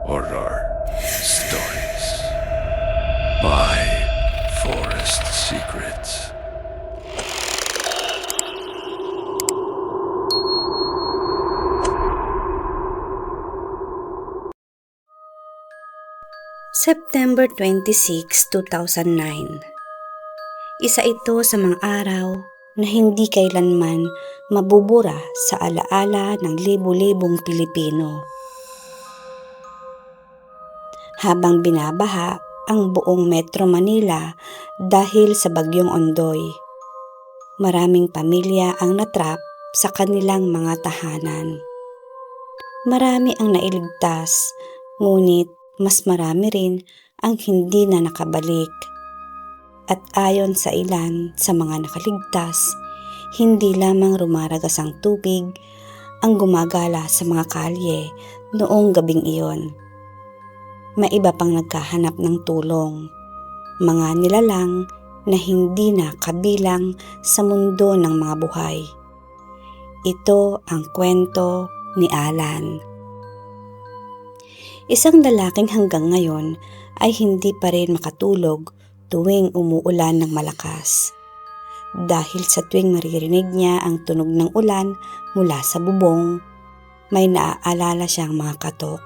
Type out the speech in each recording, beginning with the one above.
Horror Stories by Forest Secrets. September 26, 2009. Isa ito sa mga araw na hindi kailanman mabubura sa alaala ng libu-libong Pilipino. Habang binabaha ang buong Metro Manila dahil sa Bagyong Ondoy, maraming pamilya ang natrap sa kanilang mga tahanan. Marami ang nailigtas, ngunit mas marami rin ang hindi na nakabalik. At ayon sa ilan sa mga nakaligtas, hindi lamang rumaragas ang tubig ang gumagala sa mga kalye noong gabing iyon. May iba pang naghahanap ng tulong, mga nilalang na hindi na kabilang sa mundo ng mga buhay. Ito ang kwento ni Alan. Isang lalaking hanggang ngayon ay hindi pa rin makatulog tuwing umuulan ng malakas. Dahil sa tuwing maririnig niya ang tunog ng ulan mula sa bubong, may naaalala siyang mga katok.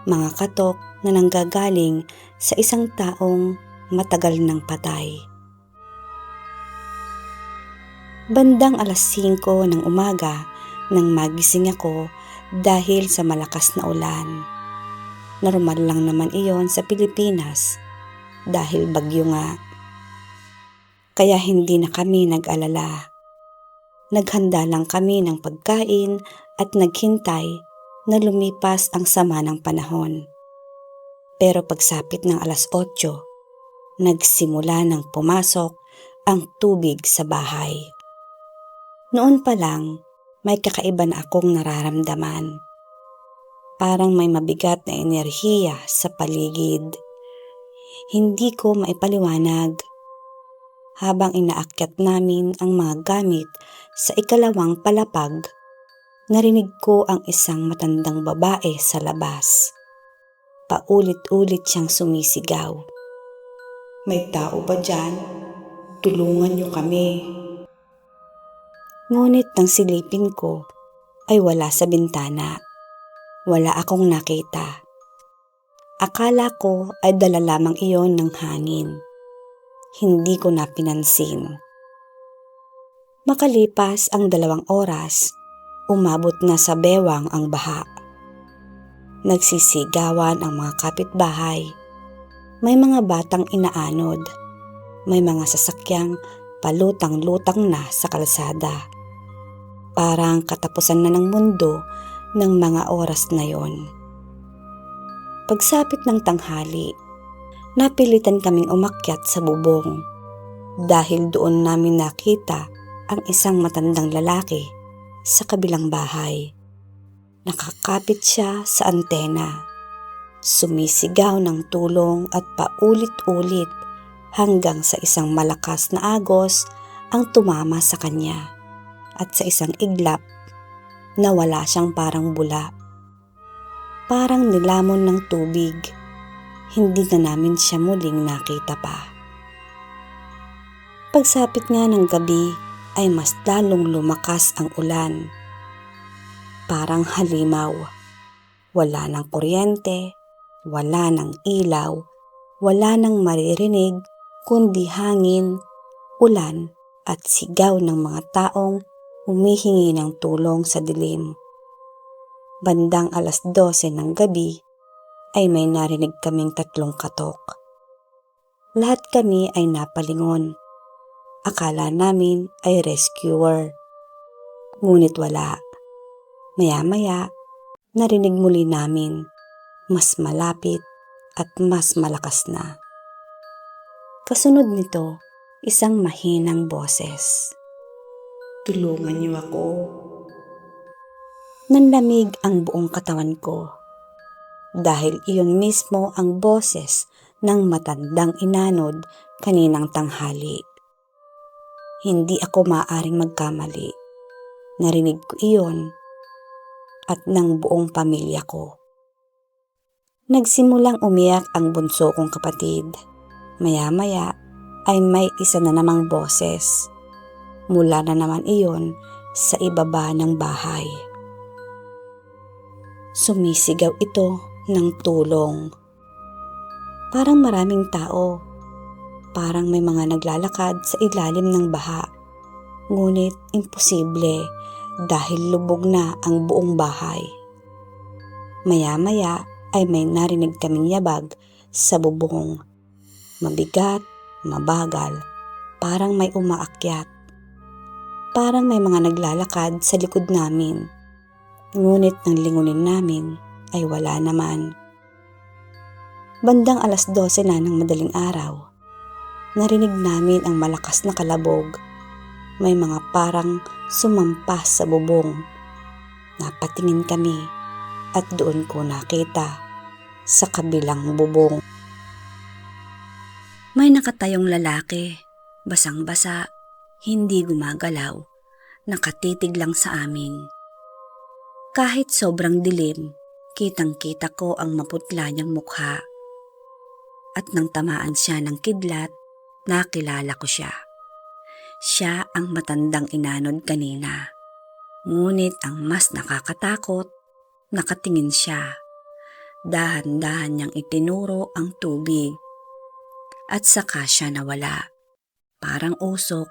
Mga katok na nanggagaling sa isang taong matagal nang patay. Bandang 5:00 ng umaga nang magising ako dahil sa malakas na ulan. Normal lang naman iyon sa Pilipinas dahil bagyo nga. Kaya hindi na kami nag-alala. Naghanda lang kami ng pagkain at naghintay na lumipas ang sama ng panahon. Pero pagsapit ng 8:00, nagsimula ng pumasok ang tubig sa bahay. Noon pa lang, may kakaiba na akong nararamdaman. Parang may mabigat na enerhiya sa paligid. Hindi ko maipaliwanag. Habang inaakyat namin ang mga gamit sa ikalawang palapag, narinig ko ang isang matandang babae sa labas. Paulit-ulit siyang sumisigaw. "May tao ba dyan? Tulungan niyo kami." Ngunit nang silipin ko ay wala sa bintana. Wala akong nakita. Akala ko ay dala lamang iyon ng hangin. Hindi ko na pinansin. Makalipas ang 2 oras, umabot na sa bewang ang baha. Nagsisigawan ang mga kapitbahay. May mga batang inaanod. May mga sasakyang palutang-lutang na sa kalsada. Parang katapusan na ng mundo ng mga oras na yon. Pagsapit ng tanghali, napilitan kaming umakyat sa bubong dahil doon namin nakita ang isang matandang lalaki sa kabilang bahay. Nakakapit siya sa antena. Sumisigaw ng tulong at paulit-ulit hanggang sa isang malakas na agos ang tumama sa kanya at sa isang iglap nawala siyang parang bula. Parang nilamon ng tubig. Hindi na namin siya muling nakita pa. Pagsapit nga ng gabi ay mas lalong lumakas ang ulan. Parang halimaw. Wala ng kuryente, wala ng ilaw, wala ng maririnig kundi hangin, ulan at sigaw ng mga taong humihingi ng tulong sa dilim. Bandang 12:00 ng gabi ay may narinig kaming 3 katok. Lahat kami ay napalingon. Akala namin ay rescuer. Ngunit wala. Maya-maya, narinig muli namin, mas malapit at mas malakas na. Kasunod nito, isang mahinang boses. "Tulungan niyo ako." Nanlamig ang buong katawan ko dahil iyon mismo ang boses ng matandang inanod kaninang tanghali. Hindi ako maaaring magkamali. Narinig ko iyon at ng buong pamilya ko. Nagsimulang umiyak ang bunso kong kapatid. Maya-maya ay may isa na namang boses. Mula na naman iyon sa ibaba ng bahay. Sumisigaw ito ng tulong. Parang maraming tao. Parang may mga naglalakad sa ilalim ng baha. Ngunit imposible dahil lubog na ang buong bahay. Maya-maya ay may narinig kaming yabag sa bubong. Mabigat, mabagal, parang may umaakyat. Parang may mga naglalakad sa likod namin. Ngunit nang lingunin namin ay wala naman. Bandang 12:00 na ng madaling araw, narinig namin ang malakas na kalabog. May mga parang sumampas sa bubong. Napatingin kami at doon ko nakita sa kabilang bubong. May nakatayong lalaki, basang-basa, hindi gumagalaw, nakatitig lang sa amin. Kahit sobrang dilim, kitang-kita ko ang maputla niyang mukha. At nang tamaan siya ng kidlat, nakilala ko siya. Siya ang matandang inanod kanina. Ngunit ang mas nakakatakot, nakatingin siya. Dahan-dahan niyang itinuro ang tubig. At saka siya nawala. Parang usok.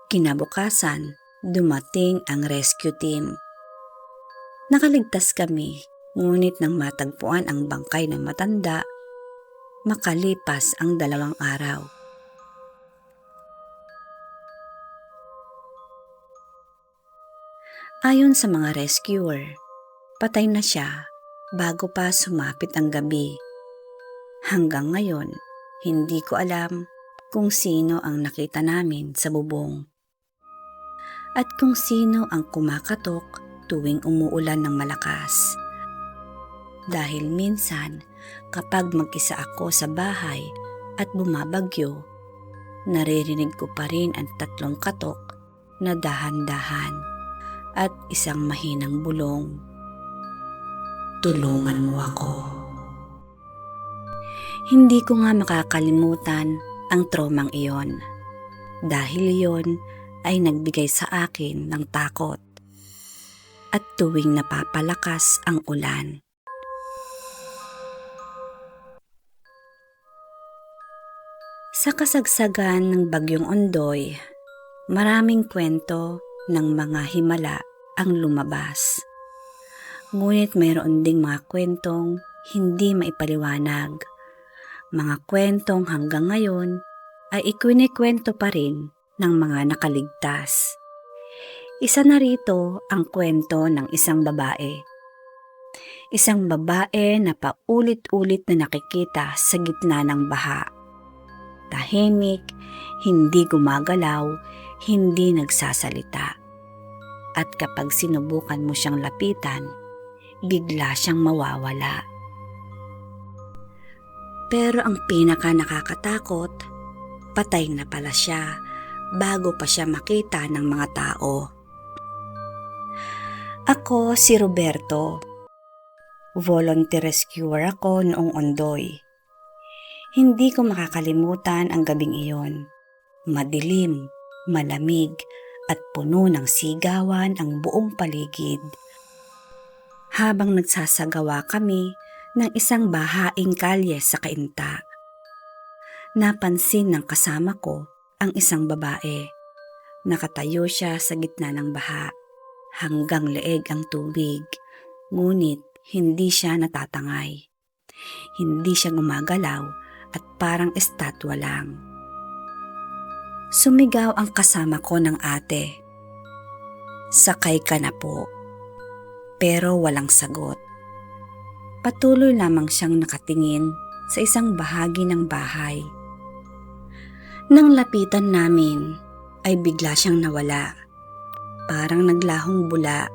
Kinabukasan, dumating ang rescue team. Nakaligtas kami, ngunit nang matagpuan ang bangkay ng matanda, makalipas ang 2 araw. Ayon sa mga rescuer, patay na siya bago pa sumapit ang gabi. Hanggang ngayon, hindi ko alam kung sino ang nakita namin sa bubong. At kung sino ang kumakatok tuwing umuulan ng malakas. Dahil minsan, kapag mag-isa ako sa bahay at bumabagyo, naririnig ko pa rin ang 3 katok na dahan-dahan at isang mahinang bulong. Tulungan mo ako. Hindi ko nga makakalimutan ang traumang iyon. Dahil iyon ay nagbigay sa akin ng takot. At tuwing napapalakas ang ulan, sa kasagsagan ng Bagyong Ondoy, maraming kwento ng mga himala ang lumabas. Ngunit mayroon ding mga kwentong hindi maipaliwanag. Mga kwentong hanggang ngayon ay ikinikwento pa rin ng mga nakaligtas. Isa na rito ang kwento ng isang babae. Isang babae na paulit-ulit na nakikita sa gitna ng baha. Tahimik, hindi gumagalaw, hindi nagsasalita. At kapag sinubukan mo siyang lapitan, bigla siyang mawawala. Pero ang pinaka nakakatakot, patay na pala siya bago pa siya makita ng mga tao. Ako si Roberto. Volunteer rescuer ako noong Ondoy. Hindi ko makakalimutan ang gabing iyon. Madilim, malamig, at puno ng sigawan ang buong paligid. Habang nagsasagawa kami ng isang bahaing kalye sa Cainta, napansin ng kasama ko ang isang babae. Nakatayo siya sa gitna ng baha. Hanggang leeg ang tubig, ngunit hindi siya natatangay. Hindi siya gumagalaw at parang estatwa lang. Sumigaw ang kasama ko ng ate. Sakay ka na po. Pero walang sagot. Patuloy lamang siyang nakatingin sa isang bahagi ng bahay. Nang lapitan namin, ay bigla siyang nawala. Parang naglahong bula.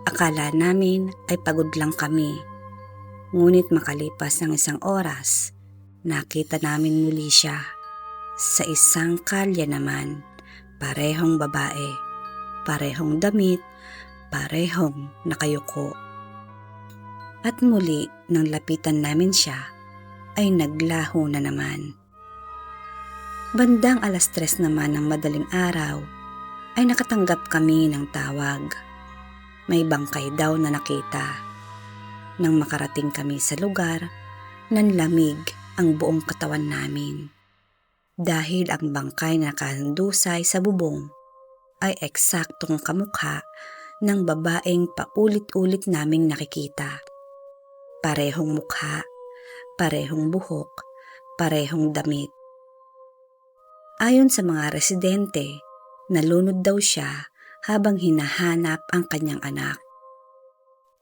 Akala namin ay pagod lang kami. Ngunit makalipas ng 1 oras, nakita namin muli siya. Sa isang kalye naman, parehong babae, parehong damit, parehong nakayuko. At muli nang lapitan namin siya ay naglaho na naman. Bandang 3:00 naman ng madaling araw ay nakatanggap kami ng tawag. May bangkay daw na nakita. Nang makarating kami sa lugar, nanlamig ang buong katawan namin. Dahil ang bangkay na nakahandusay sa bubong ay eksaktong kamukha ng babaeng paulit-ulit naming nakikita. Parehong mukha, parehong buhok, parehong damit. Ayon sa mga residente, nalunod daw siya habang hinahanap ang kanyang anak.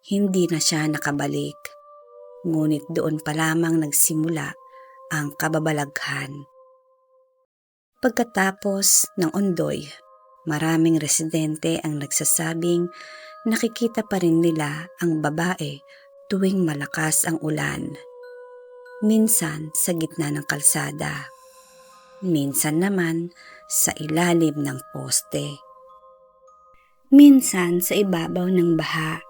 Hindi na siya nakabalik, ngunit doon pa lamang nagsimula ang kababalaghan. Pagkatapos ng ondoy, maraming residente ang nagsasabing nakikita pa rin nila ang babae tuwing malakas ang ulan. Minsan sa gitna ng kalsada, minsan naman sa ilalim ng poste. Minsan sa ibabaw ng baha.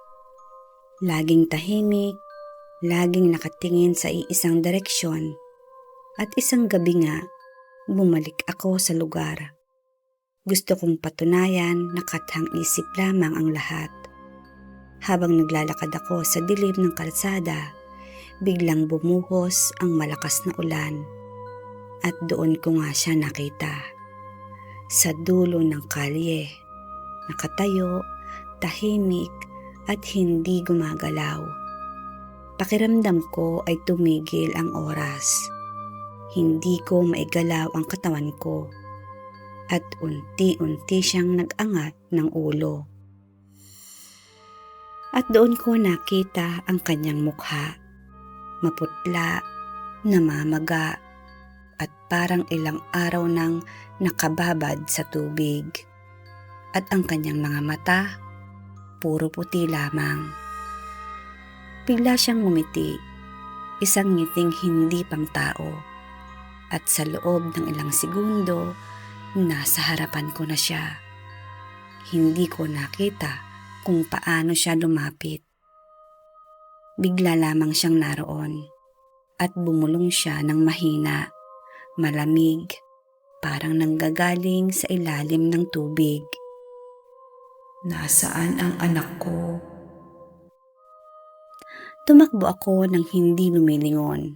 Laging tahimik, laging nakatingin sa iisang direksyon. At isang gabi nga, bumalik ako sa lugar. Gusto kong patunayan na kathang isip lamang ang lahat. Habang naglalakad ako sa dilim ng kalsada, biglang bumuhos ang malakas na ulan. At doon ko nga siya nakita. Sa dulo ng kalye, nakatayo, tahimik at hindi gumagalaw. Pakiramdam ko ay tumigil ang oras. Hindi ko maigalaw ang katawan ko at unti-unti siyang nag-angat ng ulo. At doon ko nakita ang kanyang mukha. Maputla, namamaga, at parang ilang araw nang nakababad sa tubig. At ang kanyang mga mata, puro puti lamang. Bigla siyang ngumiti, isang ngiting hindi pang tao. At sa loob ng ilang segundo, nasa harapan ko na siya. Hindi ko nakita kung paano siya lumapit. Bigla lamang siyang naroon at bumulong siya ng mahina, malamig, parang nanggagaling sa ilalim ng tubig. "Nasaan ang anak ko?" Tumakbo ako ng hindi lumilingon.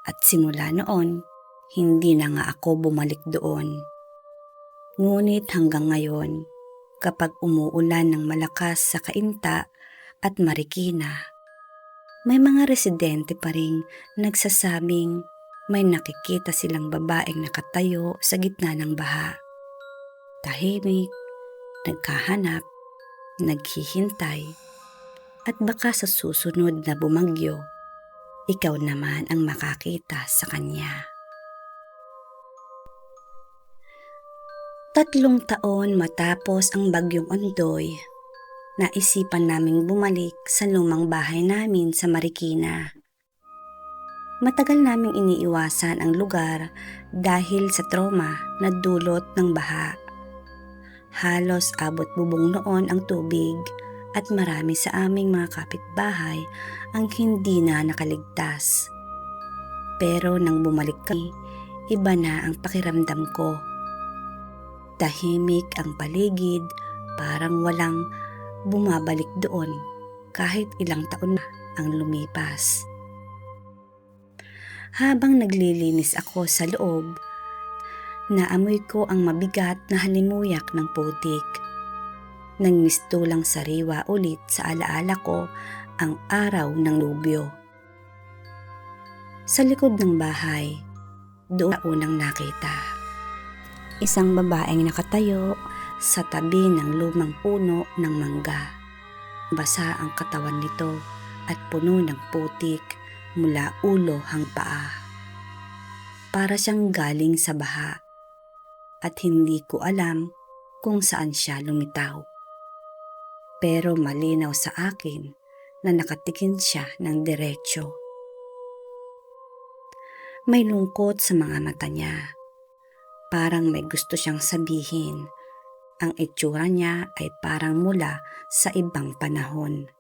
At simula noon, hindi na nga ako bumalik doon. Ngunit hanggang ngayon, kapag umuulan ng malakas sa Cainta at Marikina, may mga residente pa ring nagsasabing may nakikita silang babaeng nakatayo sa gitna ng baha. Tahimik, nagkahanap, naghihintay, at baka sa susunod na bumagyo, ikaw naman ang makakita sa kanya. 3 taon matapos ang bagyong Ondoy, naisipan naming bumalik sa lumang bahay namin sa Marikina. Matagal naming iniiwasan ang lugar dahil sa trauma na dulot ng baha. Halos abot bubong noon ang tubig at marami sa aming mga kapitbahay ang hindi na nakaligtas. Pero nang bumalik kami, iba na ang pakiramdam ko. Tahimik ang paligid, parang walang bumabalik doon kahit ilang taon na ang lumipas. Habang naglilinis ako sa loob, naamoy ko ang mabigat na halimuyak ng putik. Nagmistulang sariwa ulit sa alaala ko ang araw ng lubyo. Sa likod ng bahay, doon unang nakita. Isang babaeng nakatayo sa tabi ng lumang puno ng mangga. Basa ang katawan nito at puno ng putik mula ulo hanggang paa. Para siyang galing sa baha at hindi ko alam kung saan siya lumitaw. Pero malinaw sa akin na nakatikin siya ng diretsyo. May lungkot sa mga mata niya. Parang may gusto siyang sabihin. Ang itsura niya ay parang mula sa ibang panahon.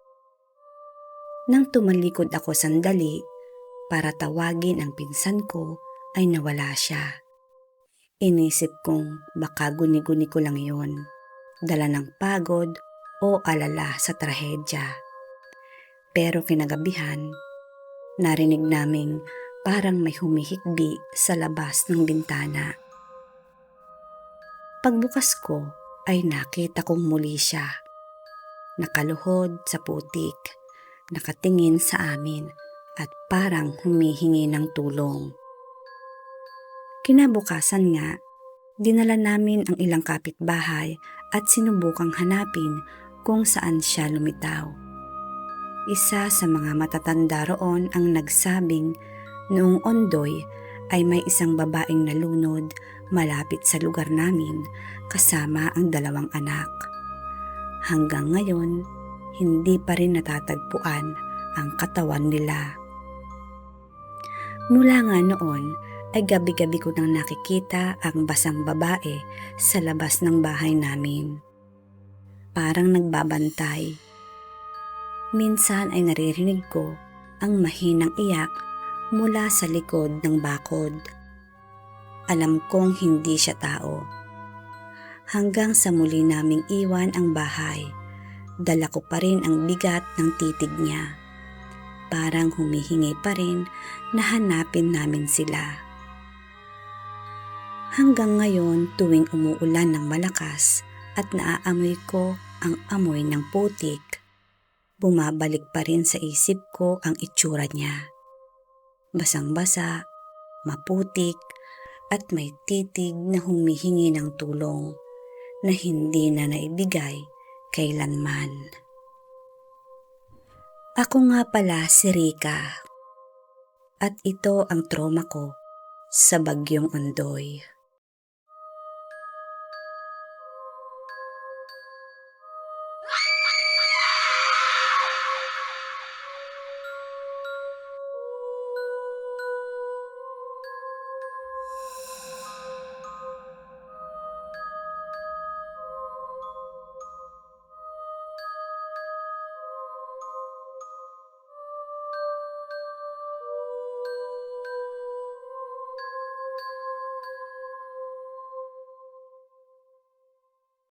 Nang tumalikod ako sandali para tawagin ang pinsan ko ay nawala siya. Inisip kong baka guni-guni ko lang yon, dala ng pagod o alala sa trahedya. Pero kinagabihan, narinig naming parang may humihikbi sa labas ng bintana. Pagbukas ko ay nakita kong muli siya. Nakaluhod sa putik, nakatingin sa amin at parang humihingi ng tulong. Kinabukasan nga, dinala namin ang ilang kapitbahay at sinubukang hanapin kung saan siya lumitaw. Isa sa mga matatanda roon ang nagsabing noong Ondoy ay may isang babaeng nalunod malapit sa lugar namin kasama ang 2 anak. Hanggang ngayon, hindi pa rin natatagpuan ang katawan nila. Mula nga noon ay gabi-gabi ko nang nakikita ang basang babae sa labas ng bahay namin. Parang nagbabantay. Minsan ay naririnig ko ang mahinang iyak mula sa likod ng bakod. Alam kong hindi siya tao. Hanggang sa muli naming iwan ang bahay, dala ko pa rin ang bigat ng titig niya. Parang humihingi pa rin na hanapin namin sila. Hanggang ngayon tuwing umuulan ng malakas at naaamoy ko ang amoy ng putik, bumabalik pa rin sa isip ko ang itsura niya. Basang-basa, maputik at may titig na humihingi ng tulong na hindi na naibigay kailanman. Ako nga pala si Rika at ito ang trauma ko sa Bagyong Ondoy.